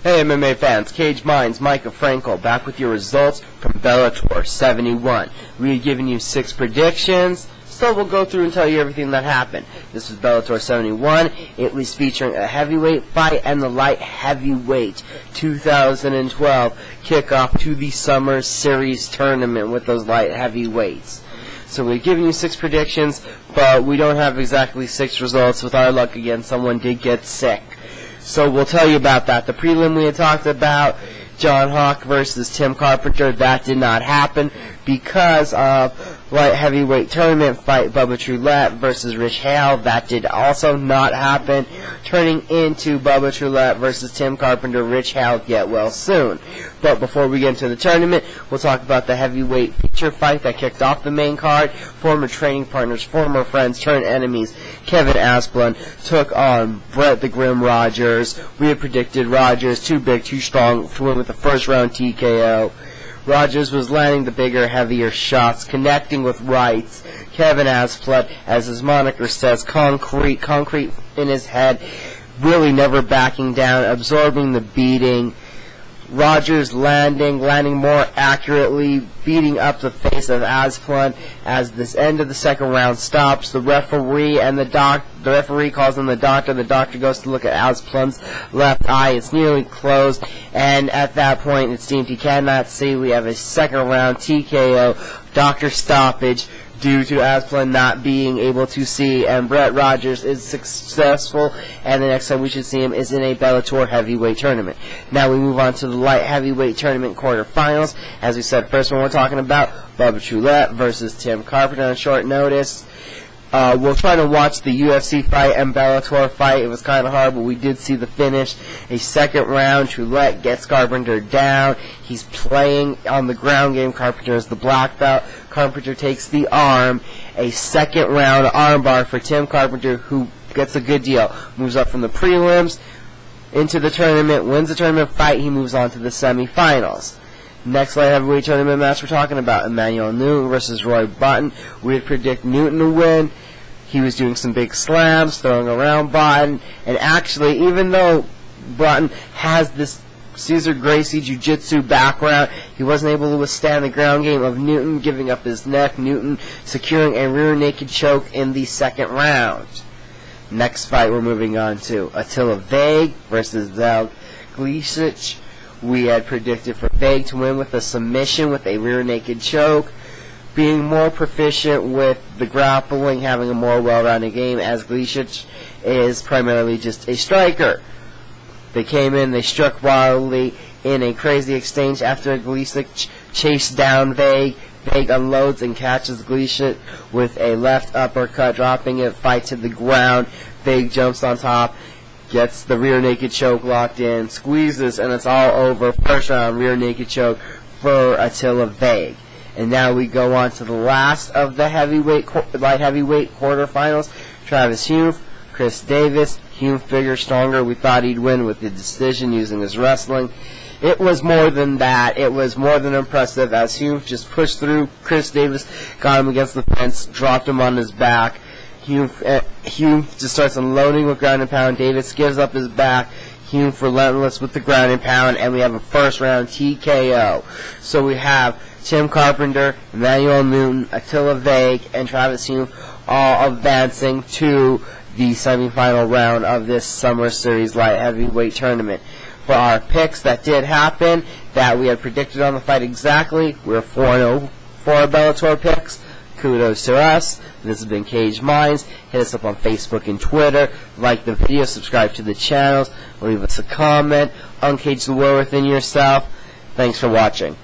Hey MMA fans, Caged Minds, Micah Frankel, back with your results from Bellator 71. We had given you 6 predictions, so we'll go through and tell you everything that happened. This was Bellator 71. It was featuring a heavyweight fight and the light heavyweight 2012 kickoff to the Summer Series tournament with those light heavyweights. So we've given you 6 predictions, but we don't have exactly 6 results. With our luck again, someone did get sick. So we'll tell you about that. The prelim we had talked about, John Hawk versus Tim Carpenter, that did not happen because of light heavyweight tournament fight, Bubba Roulette versus Rich Hale. That did also not happen, turning into Bubba Roulette versus Tim Carpenter. Rich Hale get well soon. But before we get into the tournament, we'll talk about the heavyweight feature fight that kicked off the main card. Former training partners, former friends turned enemies. Kevin Asplund took on Brett the Grim Rodgers. We had predicted Rodgers too big, too strong to win with the first round TKO. Rodgers was landing the bigger, heavier shots, connecting with rights. Kevin Asplund, as his moniker says, concrete in his head, really never backing down, absorbing the beating. Rodgers landing more accurately, beating up the face of Asplund. As this end of the second round stops, the referee and the referee calls in the doctor. The doctor goes to look at Asplund's left eye. It's nearly closed, and at that point, it seems he cannot see. We have a second round TKO, doctor stoppage, due to Asplund not being able to see, and Brett Rodgers is successful, and the next time we should see him is in a Bellator heavyweight tournament. Now we move on to the light heavyweight tournament quarterfinals. As we said, first one we're talking about, Bubba Roulette versus Tim Carpenter on short notice. We'll try to watch the UFC fight and Bellator fight. It was kind of hard, but we did see the finish. A second round, Roulette gets Carpenter down. He's playing on the ground game. Carpenter is the black belt. Carpenter takes the arm. A second round armbar for Tim Carpenter, who gets a good deal. Moves up from the prelims into the tournament, wins the tournament fight. He moves on to the semifinals. Next light heavyweight tournament match we're talking about, Emanuel versus Boughton. We would predict Newton to win. He was doing some big slams, throwing around Boughton, and actually, even though Boughton has this Cesar Gracie jiu-jitsu background, he wasn't able to withstand the ground game of Newton, giving up his neck. Newton securing a rear naked choke in the second round. Next fight we're moving on to, Attilah Vehg versus Zelg. Gleasic. We had predicted for Vehg to win with a submission with a rear naked choke, being more proficient with the grappling, having a more well-rounded game, as Gleasic is primarily just a striker. They came in, they struck wildly in a crazy exchange after Gleasic chased down Vehg. Vehg unloads and catches Gleasic with a left uppercut, dropping it, fight to the ground. Vehg jumps on top, gets the rear naked choke locked in, squeezes, and it's all over. First round rear naked choke for Attilah Vehg. And now we go on to the last of the light heavyweight quarterfinals. Travis Wuiff, Chris Davis. Wuiff bigger, stronger. We thought he'd win with the decision using his wrestling. It was more than that. It was more than impressive as Wuiff just pushed through. Chris Davis got him against the fence, dropped him on his back. Wuiff just starts unloading with ground and pound. Davis gives up his back. Wuiff relentless with the ground and pound, and we have a first round TKO. So we have Tim Carpenter, Emanuel Newton, Attilah Vehg, and Travis Wuiff all advancing to the semifinal round of this Summer Series light heavyweight tournament. For our picks that did happen, that we had predicted on the fight exactly, we're 4-0 for our Bellator picks. Kudos to us. This has been Caged Minds. Hit us up on Facebook and Twitter. Like the video, subscribe to the channels, leave us a comment, uncage the war within yourself. Thanks for watching.